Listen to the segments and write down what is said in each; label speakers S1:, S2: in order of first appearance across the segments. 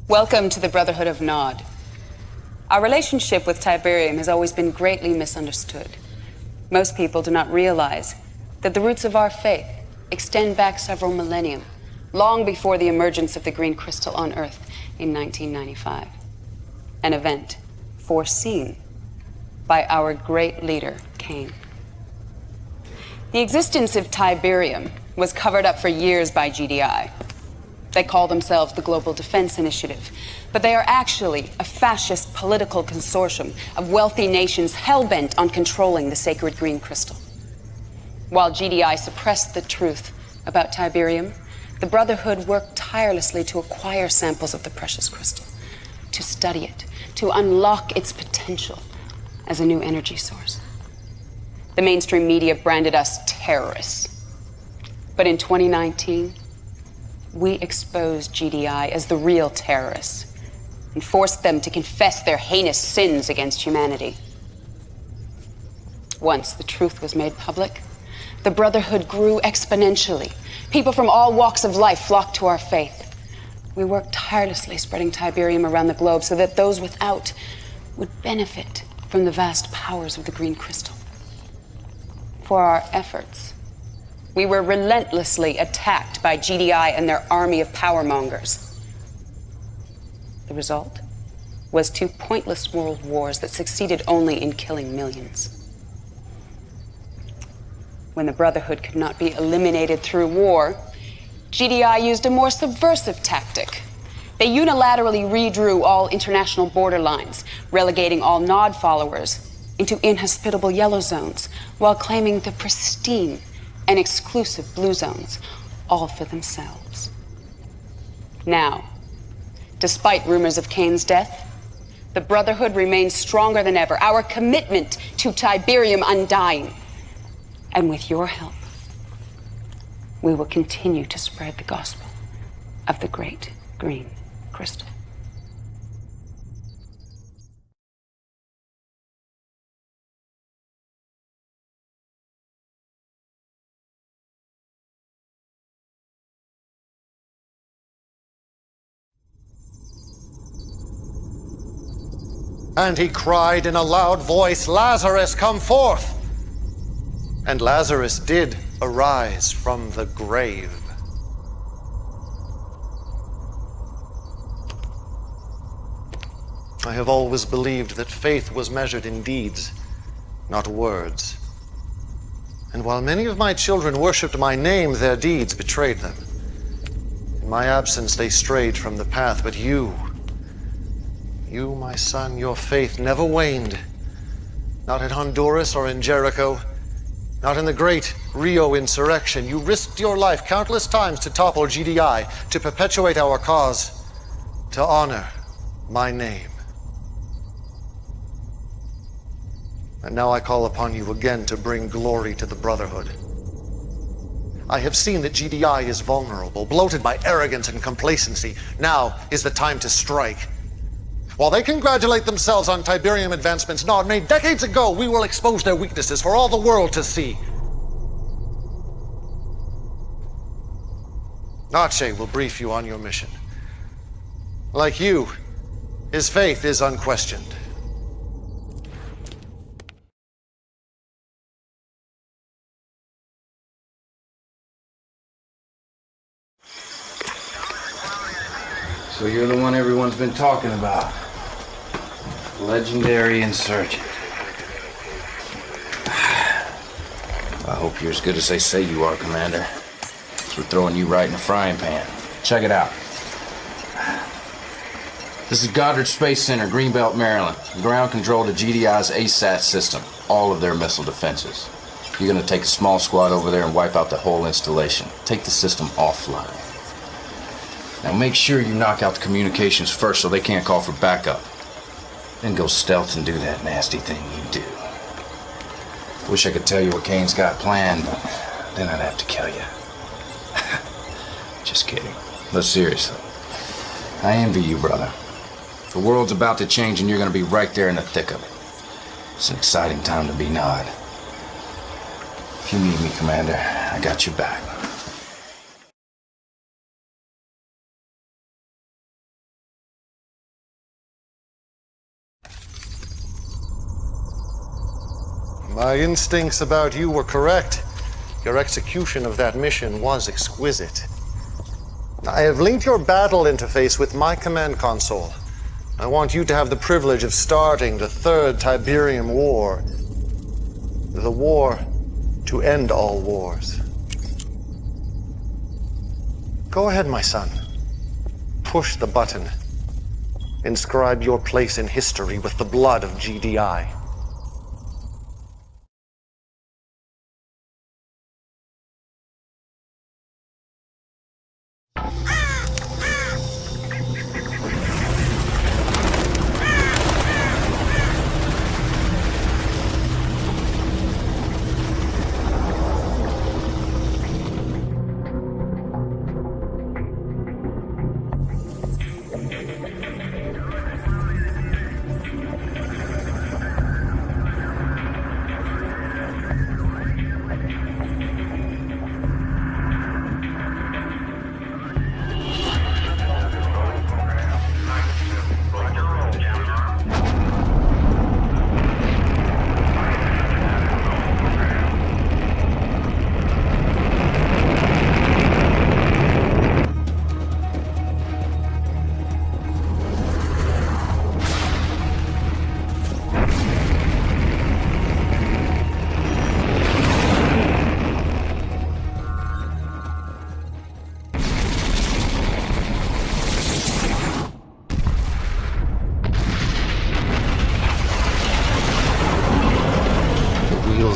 S1: Welcome to the Brotherhood of Nod. Our relationship with Tiberium has always been greatly misunderstood. Most people do not realize that the roots of our faith extend back several millennium, long before the emergence of the green crystal on Earth in 1995. An event foreseen by our great leader, Cain. The existence of Tiberium was covered up for years by GDI. They call themselves the Global Defense Initiative, but they are actually a fascist political consortium of wealthy nations hell-bent on controlling the sacred green crystal. While GDI suppressed the truth about Tiberium, the Brotherhood worked tirelessly to acquire samples of the precious crystal, to study it, to unlock its potential as a new energy source. The mainstream media branded us terrorists. But in 2019, we exposed GDI as the real terrorists and forced them to confess their heinous sins against humanity. Once the truth was made public, the Brotherhood grew exponentially. People from all walks of life flocked to our faith. We worked tirelessly spreading Tiberium around the globe so that those without would benefit from the vast powers of the green crystal. For our efforts, we were relentlessly attacked by GDI and their army of powermongers. The result was 2 pointless world wars that succeeded only in killing millions. When the Brotherhood could not be eliminated through war, GDI used a more subversive tactic. They unilaterally redrew all international border lines, relegating all Nod followers into inhospitable yellow zones, while claiming the pristine and exclusive blue zones, all for themselves. Now, despite rumors of Cain's death, the Brotherhood remains stronger than ever, our commitment to Tiberium undying. And with your help, we will continue to spread the gospel of the great green crystal.
S2: And he cried in a loud voice, "Lazarus, come forth!" And Lazarus did arise from the grave. I have always believed that faith was measured in deeds, not words. And while many of my children worshipped my name, their deeds betrayed them. In my absence, they strayed from the path, but you, my son, your faith never waned. Not in Honduras or in Jericho, not in the great Rio insurrection. You risked your life countless times to topple GDI, to perpetuate our cause, to honor my name. And now I call upon you again to bring glory to the Brotherhood. I have seen that GDI is vulnerable, bloated by arrogance and complacency. Now is the time to strike. While they congratulate themselves on Tiberium advancements Nod made decades ago, we will expose their weaknesses for all the world to see. Nache will brief you on your mission. Like you, his faith is unquestioned.
S3: So you're the one everyone's been talking about. Legendary insurgent. I hope you're as good as they say you are, Commander. So we're throwing you right in the frying pan. Check it out. This is Goddard Space Center, Greenbelt, Maryland. Ground control to GDI's ASAT system. All of their missile defenses. You're gonna take a small squad over there and wipe out the whole installation. Take the system offline. Now make sure you knock out the communications first so they can't call for backup. Then go stealth and do that nasty thing you do. Wish I could tell you what Cain's got planned, but then I'd have to kill you. Just kidding. But seriously, I envy you, brother. The world's about to change and you're gonna be right there in the thick of it. It's an exciting time to be Nod. If you need me, Commander, I got your back.
S2: My instincts about you were correct. Your execution of that mission was exquisite. I have linked your battle interface with my command console. I want you to have the privilege of starting the Third Tiberium War. The war to end all wars. Go ahead, my son. Push the button. Inscribe your place in history with the blood of GDI.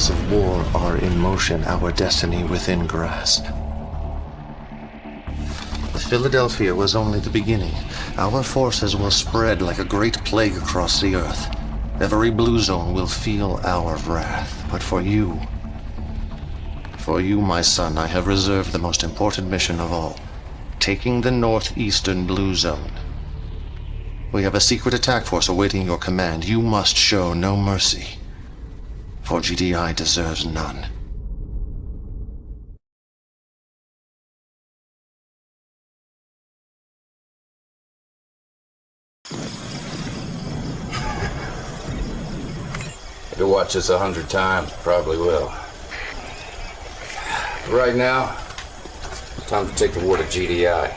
S2: Of war are in motion, our destiny within grasp. Philadelphia was only the beginning. Our forces will spread like a great plague across the earth. Every blue zone will feel our wrath. But for you, my son, I have reserved the most important mission of all, taking the northeastern blue zone. We have a secret attack force awaiting your command. You must show no mercy, for GDI deserves none.
S3: I could watch this 100 times, probably will. But right now, time to take the war to GDI.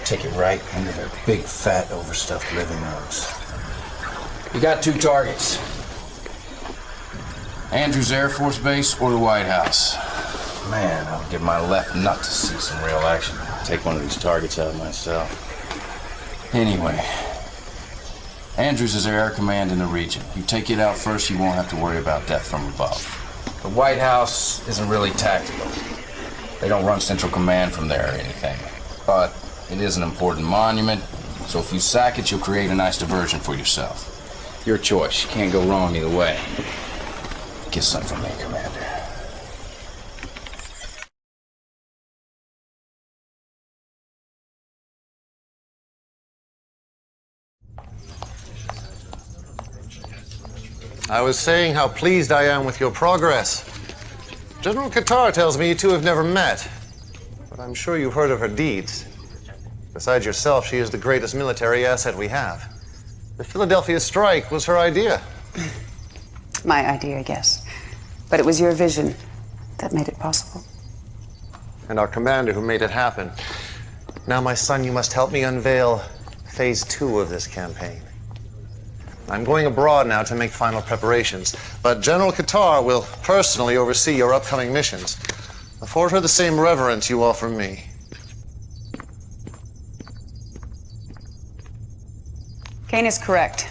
S3: Take it right into their big, fat, overstuffed living rooms. You got two targets. Andrews Air Force Base or the White House. Man, I would give my left nut to see some real action. Take one of these targets out myself. Anyway, Andrews is Air Command in the region. You take it out first, you won't have to worry about death from above. The White House isn't really tactical. They don't run Central Command from there or anything. But it is an important monument, so if you sack it, you'll create a nice diversion for yourself. Your choice. You can't go wrong either way. Get something from me, Commander.
S2: I was saying how pleased I am with your progress. General Qatar tells me you two have never met, but I'm sure you've heard of her deeds. Besides yourself, she is the greatest military asset we have. The Philadelphia strike was her idea.
S1: My idea, yes. But it was your vision that made it possible.
S2: And our commander who made it happen. Now, my son, you must help me unveil phase 2 of this campaign. I'm going abroad now to make final preparations, but General Qatar will personally oversee your upcoming missions. Afford her the same reverence you offer me.
S1: Kane is correct.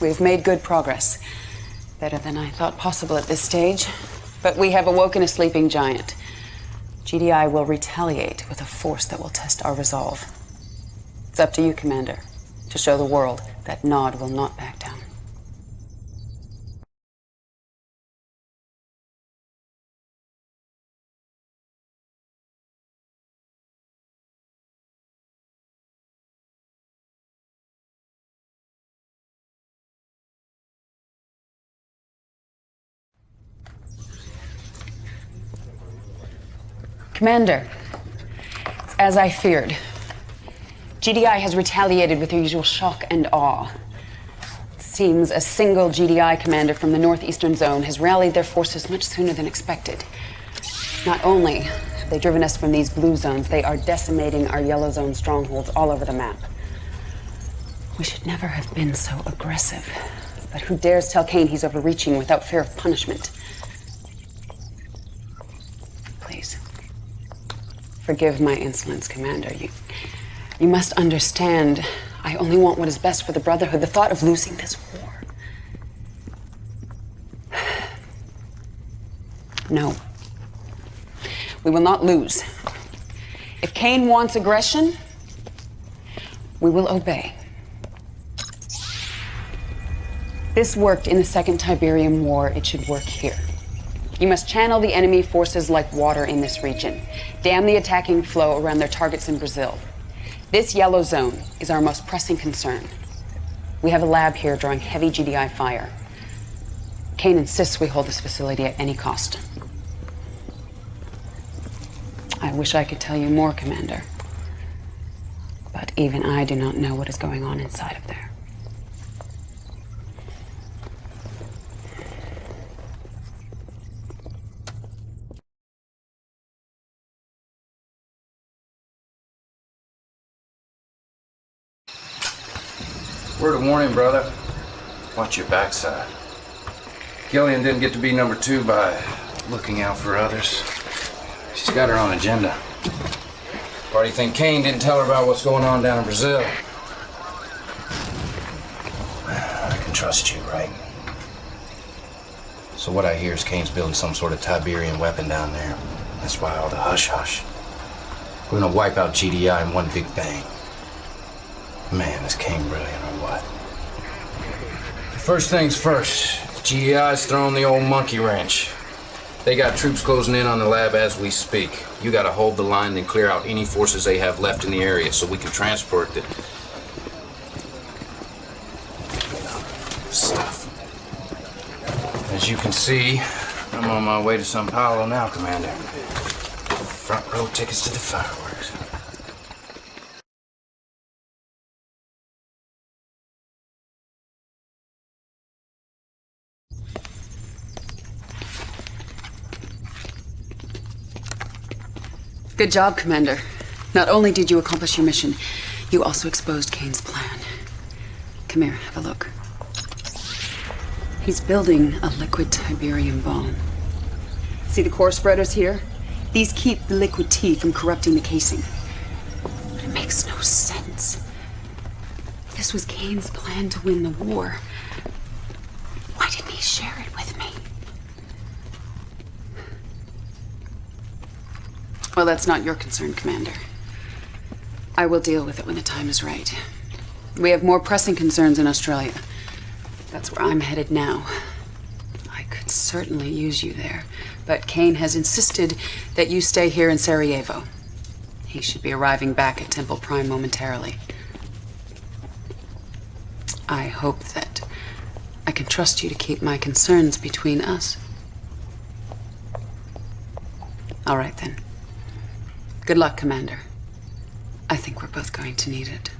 S1: We've made good progress. Better than I thought possible at this stage. But we have awoken a sleeping giant. GDI will retaliate with a force that will test our resolve. It's up to you, Commander, to show the world that Nod will not back down. Commander, as I feared, GDI has retaliated with their usual shock and awe. seems a single GDI commander from the northeastern zone has rallied their forces much sooner than expected. Not only have they driven us from these blue zones, they are decimating our yellow zone strongholds all over the map. We should never have been so aggressive. But who dares tell Kane he's overreaching without fear of punishment? Please. Forgive my insolence, Commander. You must understand, I only want what is best for the Brotherhood. The thought of losing this war. No. We will not lose. If Kane wants aggression, we will obey. This worked in the Second Tiberium War. It should work here. You must channel the enemy forces like water in this region. Dam the attacking flow around their targets in Brazil. This yellow zone is our most pressing concern. We have a lab here drawing heavy GDI fire. Kane insists we hold this facility at any cost. I wish I could tell you more, Commander. But even I do not know what is going on inside of there.
S3: Word of warning, brother. Watch your backside. Gillian didn't get to be number 2 by looking out for others. She's got her own agenda. Why do you think Kane didn't tell her about what's going on down in Brazil? I can trust you, right? So what I hear is Kane's building some sort of Tiberian weapon down there. That's why all the hush-hush. We're gonna wipe out GDI in one big bang. Man, is Kane brilliant or what? First things first, GDI's throwing the old monkey wrench. They got troops closing in on the lab as we speak. You gotta hold the line and clear out any forces they have left in the area so we can transport the stuff. As you can see, I'm on my way to Sao Paulo now, Commander. Front row tickets to the fireworks.
S1: Good job, Commander. Not only did you accomplish your mission, you also exposed Kane's plan. Come here, have a look. He's building a liquid Tiberium bomb. See the core spreaders here? These keep the liquid tea from corrupting the casing. But it makes no sense. This was Kane's plan to win the war. Why didn't he share it with me? Well, that's not your concern, Commander. I will deal with it when the time is right. We have more pressing concerns in Australia. That's where I'm headed now. I could certainly use you there, but Kane has insisted that you stay here in Sarajevo. He should be arriving back at Temple Prime momentarily. I hope that I can trust you to keep my concerns between us. All right, then. Good luck, Commander. I think we're both going to need it.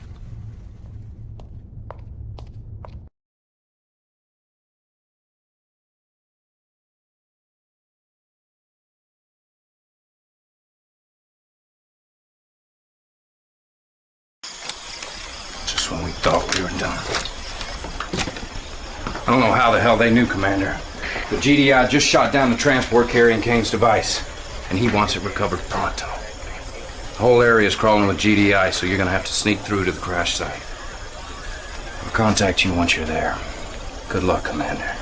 S3: Just when we thought we were done. I don't know how the hell they knew, Commander. But GDI just shot down the transport carrying Kane's device, and he wants it recovered pronto. The whole area is crawling with GDI, so you're gonna have to sneak through to the crash site. I'll contact you once you're there. Good luck, Commander.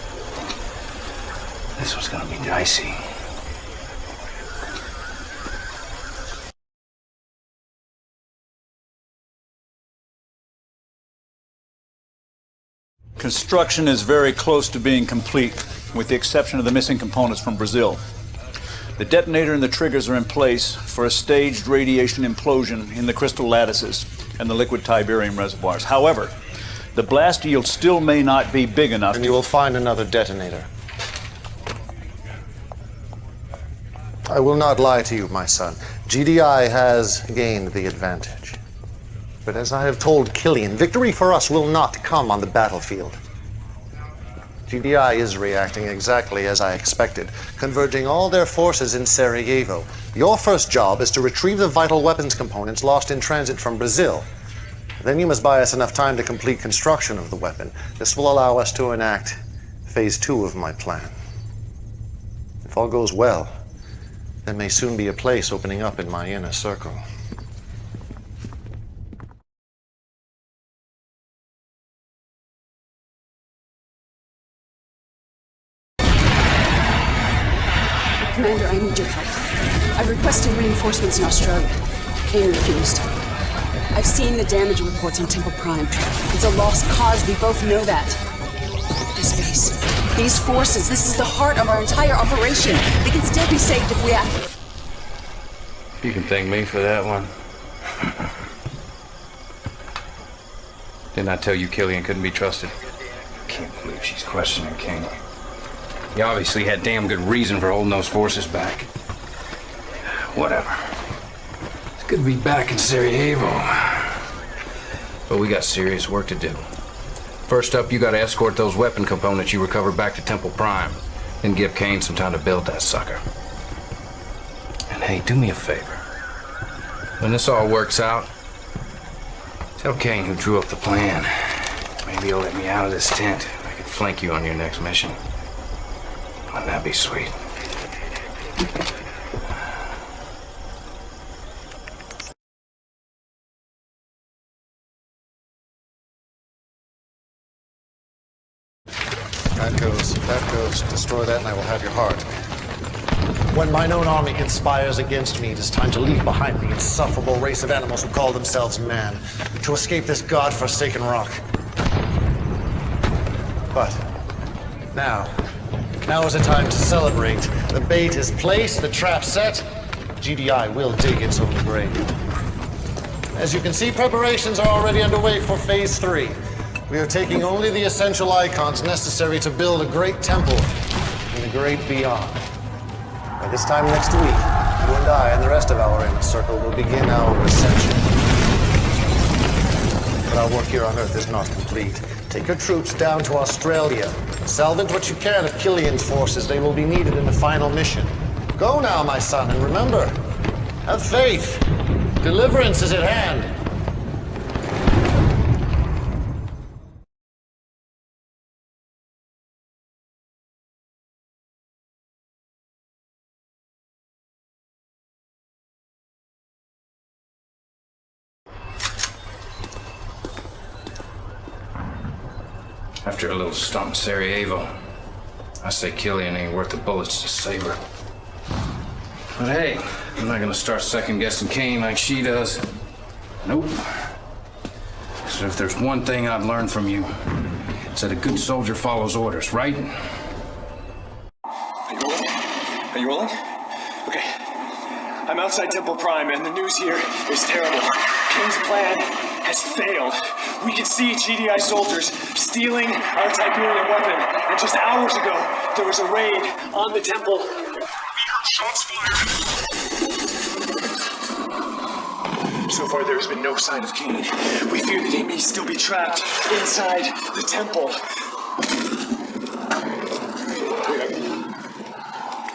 S3: This was gonna be dicey.
S4: Construction is very close to being complete, with the exception of the missing components from Brazil. The detonator and the triggers are in place for a staged radiation implosion in the crystal lattices and the liquid Tiberium reservoirs. However, the blast yield still may not be big enough.
S2: And you will find another detonator. I will not lie to you, my son. GDI has gained the advantage. But as I have told Killian, victory for us will not come on the battlefield. GDI is reacting exactly as I expected, converging all their forces in Sarajevo. Your first job is to retrieve the vital weapons components lost in transit from Brazil. Then you must buy us enough time to complete construction of the weapon. This will allow us to enact phase 2 of my plan. If all goes well, there may soon be a place opening up in my inner circle.
S1: Commander, I need your help. I've requested reinforcements in Australia. Kane refused. I've seen the damage reports on Temple Prime. It's a lost cause, we both know that. This base, these forces, this is the heart of our entire operation. They can still be saved if we act.
S3: You can thank me for that one. Didn't I tell you Killian couldn't be trusted? Can't believe she's questioning King. He obviously had damn good reason for holding those forces back. Whatever. It's good to be back in Sarajevo. But we got serious work to do. First up, you gotta escort those weapon components you recovered back to Temple Prime, and give Kane some time to build that sucker. And hey, do me a favor. When this all works out, tell Kane who drew up the plan. Maybe he'll let me out of this tent. I can flank you on your next mission. Wouldn't that be sweet?
S2: That goes. Destroy that and I will have your heart. When mine own army conspires against me, it is time to leave behind the insufferable race of animals who call themselves man, to escape this god-forsaken rock. But now is the time to celebrate. The bait is placed, the trap set. GDI will dig its own grave. As you can see, preparations are already underway for phase 3. We are taking only the essential icons necessary to build a great temple in the great beyond. By this time next week, you and I and the rest of our inner circle will begin our ascension. But our work here on Earth is not complete. Take your troops down to Australia. Salvage what you can of Killian's forces. They will be needed in the final mission. Go now, my son, and remember, have faith. Deliverance is at hand.
S3: After a little stomp in Sarajevo, I say Killian ain't worth the bullets to save her. But hey, I'm not gonna start second-guessing Kane like she does. Nope. So if there's one thing I've learned from you, it's that a good soldier follows orders, right?
S5: Are you rolling? Are you rolling? Okay. I'm outside Temple Prime, and the news here is terrible. King's plan has failed. We can see GDI soldiers stealing our Tiberium weapon, and just hours ago, there was a raid on the temple. We heard shots fired. So far, there has been no sign of King. We fear that he may still be trapped inside the temple.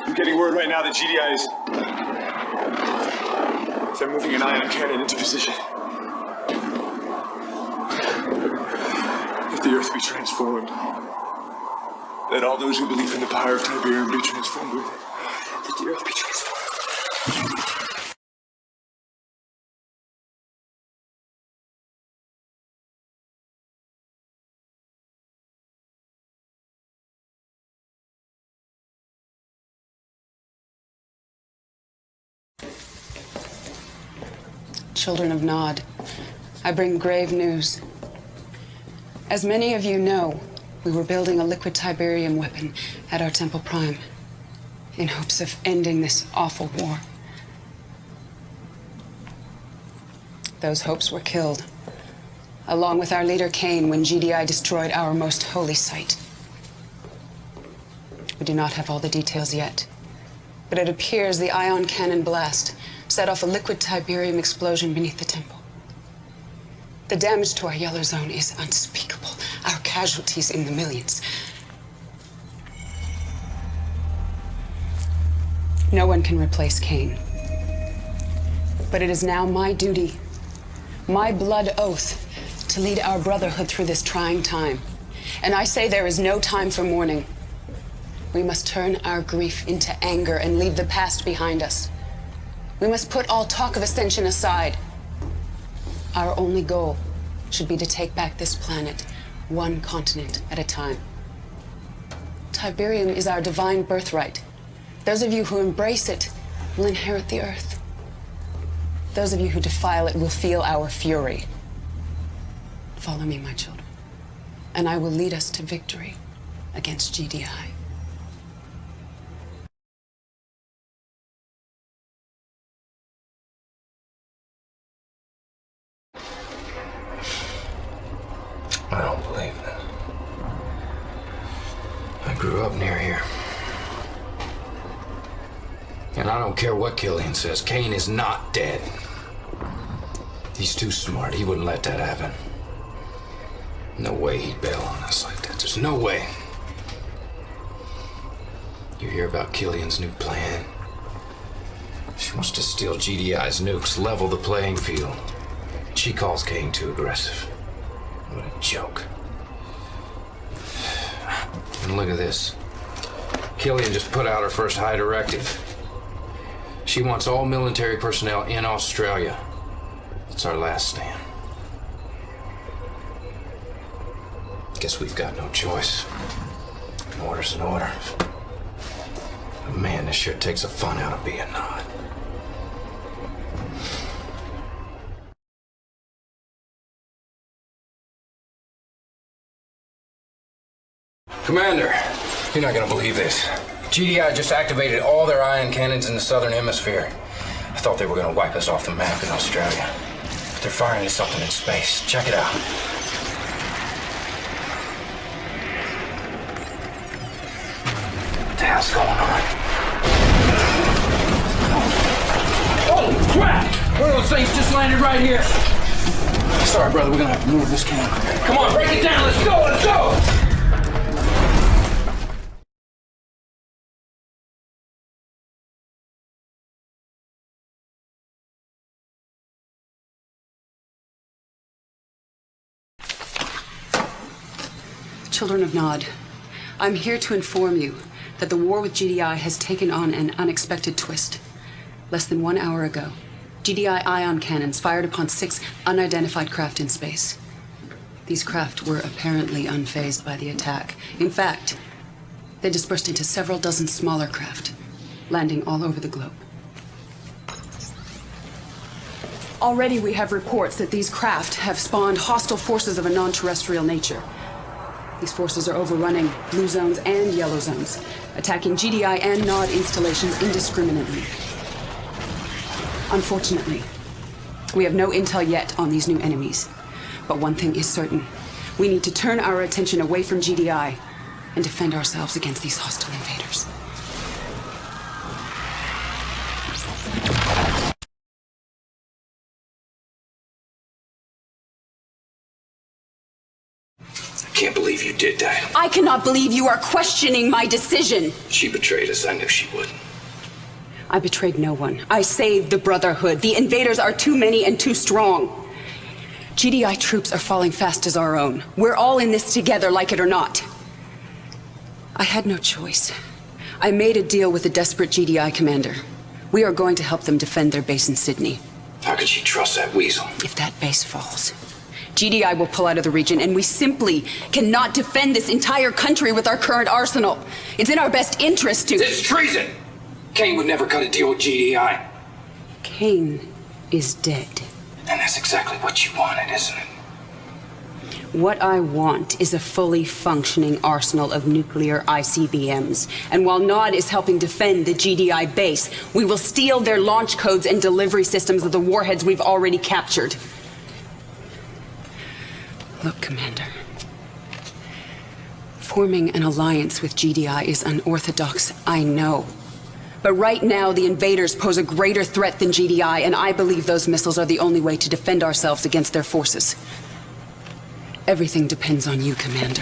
S5: I'm getting word right now that GDI is... They're moving an ion cannon into position. If the Earth be transformed, let all those who believe in the power of Tiberium be transformed with it. Let the Earth be transformed.
S1: Children of Nod, I bring grave news. As many of you know, we were building a liquid Tiberium weapon at our Temple Prime in hopes of ending this awful war. Those hopes were killed, along with our leader Kane, when GDI destroyed our most holy site. We do not have all the details yet, but it appears the ion cannon blast set off a liquid Tiberium explosion beneath the temple. The damage to our yellow zone is unspeakable. Our casualties in the millions. No one can replace Cain. But it is now my duty, my blood oath, to lead our brotherhood through this trying time. And I say there is no time for mourning. We must turn our grief into anger and leave the past behind us. We must put all talk of ascension aside. Our only goal should be to take back this planet, one continent at a time. Tiberium is our divine birthright. Those of you who embrace it will inherit the Earth. Those of you who defile it will feel our fury. Follow me, my children, and I will lead us to victory against GDI.
S3: I don't believe that. I grew up near here. And I don't care what Killian says, Cain is not dead. He's too smart. He wouldn't let that happen. No way he'd bail on us like that. There's no way. You hear about Killian's new plan? She wants to steal GDI's nukes, level the playing field. She calls Cain too aggressive. What a joke. And look at this. Killian just put out her first high directive. She wants all military personnel in Australia. It's our last stand. Guess we've got no choice. An order's an order. But man, this sure takes the fun out of being not. Commander, you're not gonna believe this. GDI just activated all their ion cannons in the southern hemisphere. I thought they were gonna wipe us off the map in Australia. But they're firing at something in space. Check it out. What the hell's going on? Holy crap! One of those things just landed right here. Sorry, brother, we're gonna have to move this camera. Come on, break it down, let's go, let's go!
S1: Children of Nod, I'm here to inform you that the war with GDI has taken on an unexpected twist. Less than 1 hour ago, GDI ion cannons fired upon 6 unidentified craft in space. These craft were apparently unfazed by the attack. In fact, they dispersed into several dozen smaller craft, landing all over the globe. Already we have reports that these craft have spawned hostile forces of a non-terrestrial nature. These forces are overrunning blue zones and yellow zones, attacking GDI and Nod installations indiscriminately. Unfortunately, we have no intel yet on these new enemies. But one thing is certain. We need to turn our attention away from GDI and defend ourselves against these hostile invaders.
S3: I can't believe you did that.
S1: I cannot believe you are questioning my decision.
S3: She betrayed us. I knew she would.
S1: I betrayed no one. I saved the Brotherhood. The invaders are too many and too strong. GDI troops are falling fast as our own. We're all in this together, like it or not. I had no choice. I made a deal with the desperate GDI commander. We are going to help them defend their base in Sydney.
S3: How could she trust that weasel?
S1: If that base falls, GDI will pull out of the region, and we simply cannot defend this entire country with our current arsenal. It's in our best interest to—
S3: This is treason! Cain would never cut a deal with GDI.
S1: Cain is dead.
S3: And that's exactly what you wanted, isn't it?
S1: What I want is a fully functioning arsenal of nuclear ICBMs. And while Nod is helping defend the GDI base, we will steal their launch codes and delivery systems of the warheads we've already captured. Look, Commander. Forming an alliance with GDI is unorthodox, I know. But right now, the invaders pose a greater threat than GDI, and I believe those missiles are the only way to defend ourselves against their forces. Everything depends on you, Commander.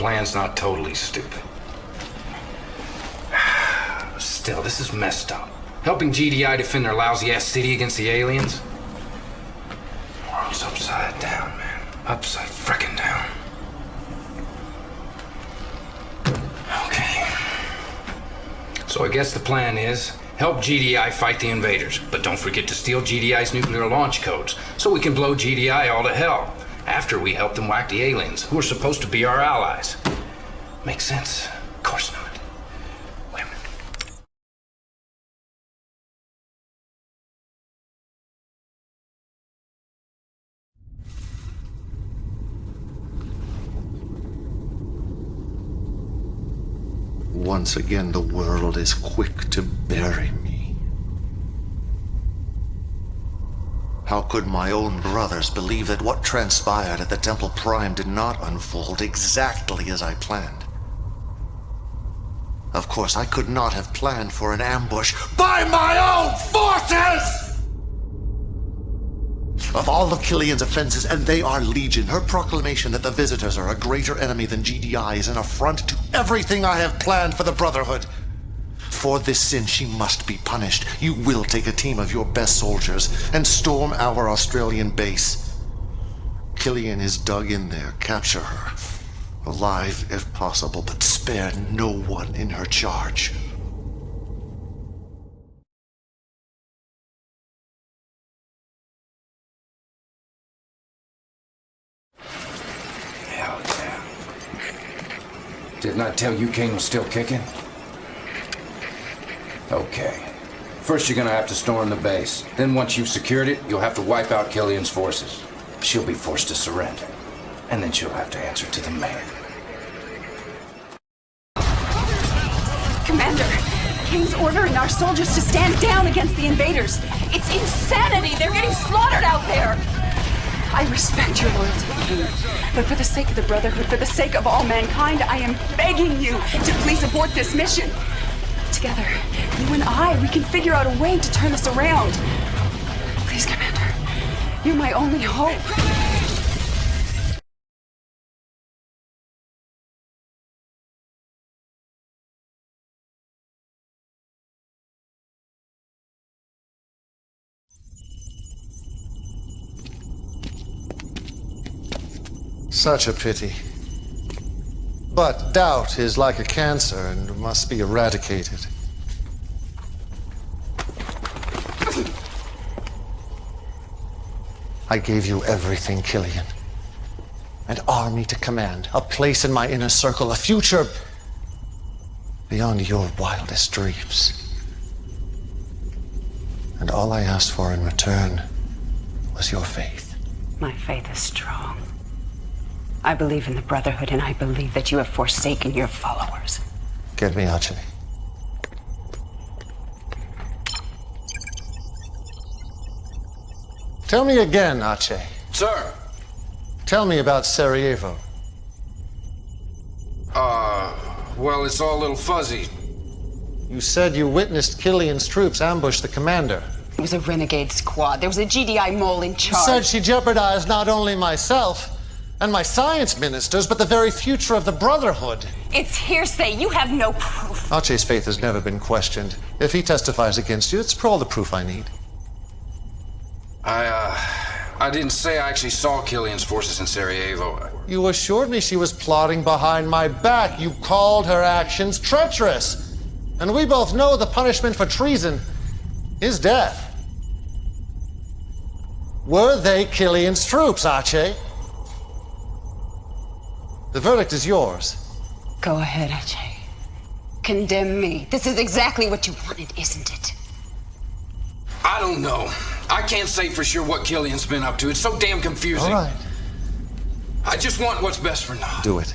S6: plan's not totally stupid. Still, this is messed up. Helping GDI defend their lousy-ass city against the aliens? The world's upside down, man. Upside frickin' down. Okay. So I guess the plan is help GDI fight the invaders, but don't forget to steal GDI's nuclear launch codes so we can blow GDI all to hell after we help them whack the aliens, who are supposed to be our allies. Makes sense? Of course not. Wait a minute.
S2: Once again, the world is quick to bury me. How could my own brothers believe that what transpired at the Temple Prime did not unfold exactly as I planned? Of course, I could not have planned for an ambush by my own forces! Of all of Killian's offenses, and they are legion, her proclamation that the Visitors are a greater enemy than GDI is an affront to everything I have planned for the Brotherhood. For this sin, she must be punished. You will take a team of your best soldiers and storm our Australian base. Killian is dug in there. Capture her. Alive if possible, but spare no one in her charge.
S6: Hell yeah. Didn't I tell you Kane was still kicking? Okay. First you're gonna have to storm the base. Then once you've secured it, you'll have to wipe out Killian's forces. She'll be forced to surrender. And then she'll have to answer to the man.
S7: Commander, King's ordering our soldiers to stand down against the invaders. It's insanity! They're getting slaughtered out there! I respect your loyalty, King. But for the sake of the Brotherhood, for the sake of all mankind, I am begging you to please abort this mission. Together, you and I, we can figure out a way to turn this around. Please, Commander. You're my only hope.
S2: Such a pity. But doubt is like a cancer and must be eradicated. I gave you everything, Killian. An army to command, a place in my inner circle, a future beyond your wildest dreams. And all I asked for in return was your faith.
S1: My faith is strong. I believe in the Brotherhood, and I believe that you have forsaken your followers.
S2: Get me, Archie. Tell me again, Archie.
S6: Sir!
S2: Tell me about Sarajevo.
S6: Well, it's all a little fuzzy.
S2: You said you witnessed Killian's troops ambush the commander.
S1: It was a renegade squad. There was a GDI mole in
S2: You
S1: charge.
S2: said she jeopardized not only myself and my science ministers, but the very future of the Brotherhood.
S1: It's hearsay. You have no proof.
S2: Archie's faith has never been questioned. If he testifies against you, it's all the proof I need.
S6: I didn't say I actually saw Killian's forces in Sarajevo.
S2: You assured me she was plotting behind my back. You called her actions treacherous. And we both know the punishment for treason is death. Were they Killian's troops, Archie? The verdict is yours.
S1: Go ahead, Ajay. Condemn me. This is exactly what you wanted, isn't it?
S6: I don't know. I can't say for sure what Killian's been up to. It's so damn confusing.
S2: All right.
S6: I just want what's best for now.
S2: Do it.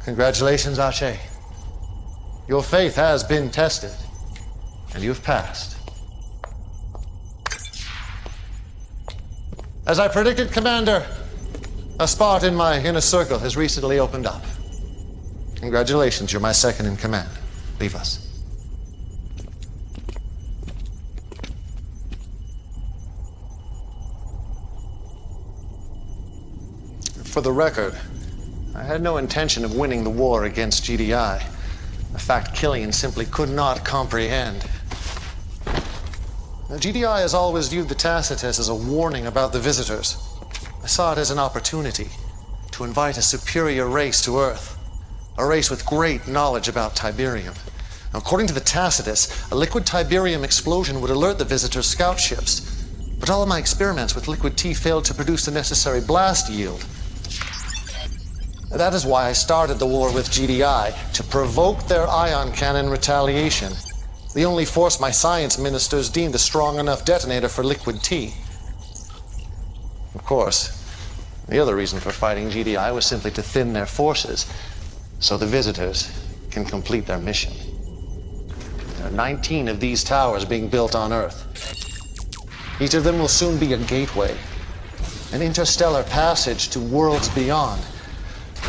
S2: Congratulations, Archie. Your faith has been tested, and you've passed. As I predicted, Commander, a spot in my inner circle has recently opened up. Congratulations, you're my second in command. Leave us. For the record, I had no intention of winning the war against GDI, a fact Killian simply could not comprehend. Now, GDI has always viewed the Tacitus as a warning about the visitors. I saw it as an opportunity to invite a superior race to Earth, a race with great knowledge about Tiberium. Now, according to the Tacitus, a liquid Tiberium explosion would alert the visitors' scout ships, but all of my experiments with liquid T failed to produce the necessary blast yield. That is why I started the war with GDI, to provoke their ion cannon retaliation, the only force my science ministers deemed a strong enough detonator for liquid T. Of course, the other reason for fighting GDI was simply to thin their forces, so the visitors can complete their mission. There are 19 of these towers being built on Earth. Each of them will soon be a gateway, an interstellar passage to worlds beyond.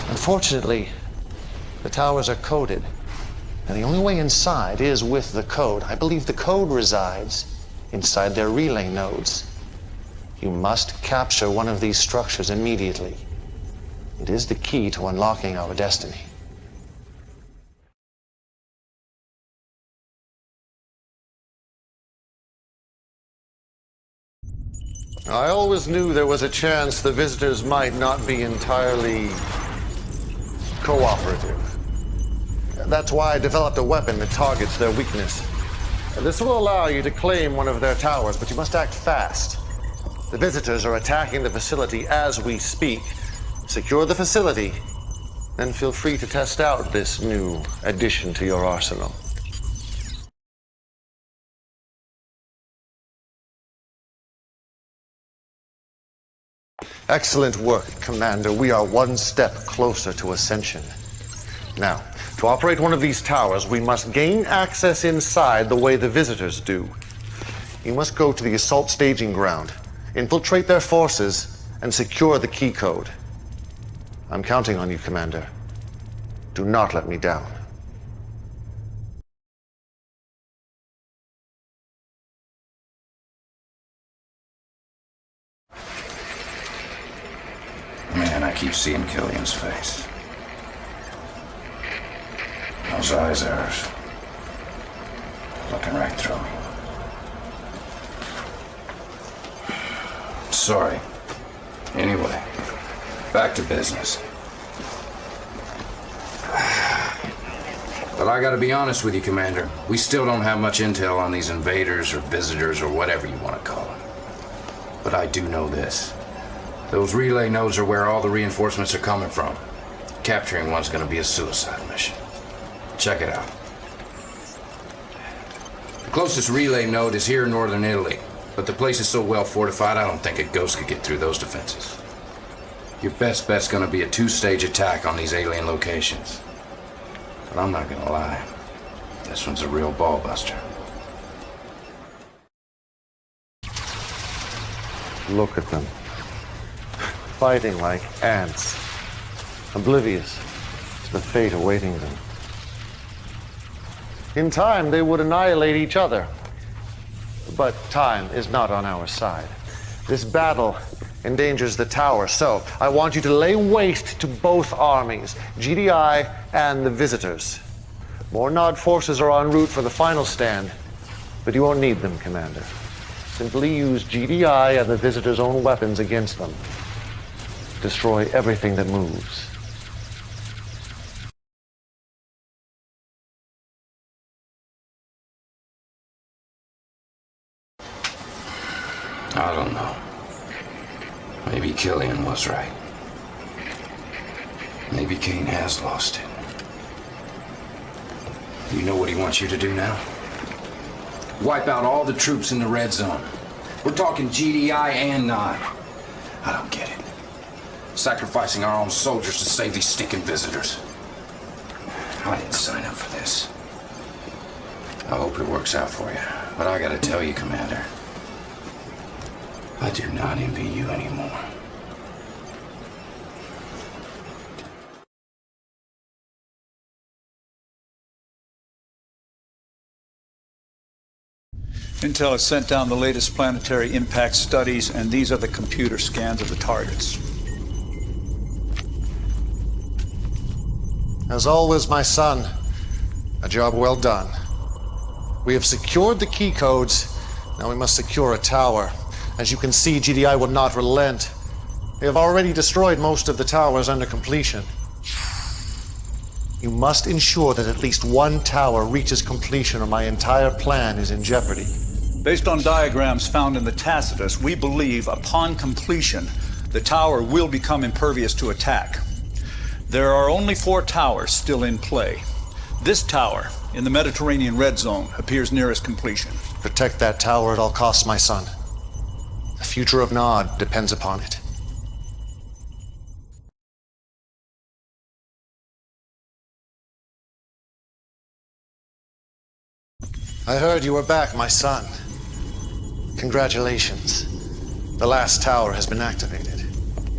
S2: Unfortunately, the towers are coded, and the only way inside is with the code. I believe the code resides inside their relay nodes. You must capture one of these structures immediately. It is the key to unlocking our destiny. I always knew there was a chance the visitors might not be entirely cooperative. That's why I developed a weapon that targets their weakness. This will allow you to claim one of their towers, but you must act fast. The visitors are attacking the facility as we speak. Secure the facility, then feel free to test out this new addition to your arsenal. Excellent work, Commander. We are one step closer to ascension. Now, to operate one of these towers, we must gain access inside the way the visitors do. You must go to the assault staging ground, infiltrate their forces, and secure the key code. I'm counting on you, Commander. Do not let me down.
S6: Man, I keep seeing Killian's face. Those eyes of hers. Looking right through me. Sorry. Anyway, back to business. But I gotta be honest with you, Commander. We still don't have much intel on these invaders or visitors or whatever you want to call them. But I do know this. Those relay nodes are where all the reinforcements are coming from. Capturing one's gonna be a suicide mission. Check it out. The closest relay node is here in northern Italy, but the place is so well fortified I don't think a ghost could get through those defenses. Your best bet's gonna be a two-stage attack on these alien locations. But I'm not gonna lie, this one's a real ball buster.
S2: Look at them. Fighting like ants, oblivious to the fate awaiting them. In time, they would annihilate each other. But time is not on our side. This battle endangers the tower, so I want you to lay waste to both armies, GDI and the visitors. More Nod forces are en route for the final stand, but you won't need them, Commander. Simply use GDI and the visitors' own weapons against them. Destroy everything that moves.
S6: I don't know. Maybe Killian was right. Maybe Kane has lost it. You know what he wants you to do now? Wipe out all the troops in the red zone. We're talking GDI and Nod. I don't get it. Sacrificing our own soldiers to save these stinking visitors. I didn't sign up for this. I hope it works out for you. But I gotta tell you, Commander, I do not envy you anymore.
S4: Intel has sent down the latest planetary impact studies, and these are the computer scans of the targets.
S2: As always, my son, a job well done. We have secured the key codes. Now we must secure a tower. As you can see, GDI will not relent. They have already destroyed most of the towers under completion. You must ensure that at least one tower reaches completion, or my entire plan is in jeopardy.
S4: Based on diagrams found in the Tacitus, we believe upon completion, the tower will become impervious to attack. There are only 4 towers still in play. This tower, in the Mediterranean red zone, appears nearest completion.
S2: Protect that tower at all costs, my son. The future of Nod depends upon it. I heard you were back, my son. Congratulations. The last tower has been activated.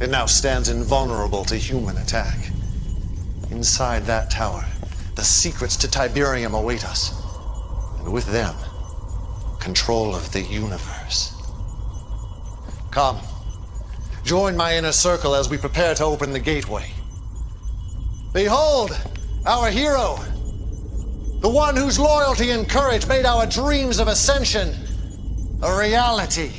S2: It now stands invulnerable to human attack. Inside that tower, the secrets to Tiberium await us. And with them, control of the universe. Come, join my inner circle as we prepare to open the gateway. Behold, our hero! The one whose loyalty and courage made our dreams of ascension a reality.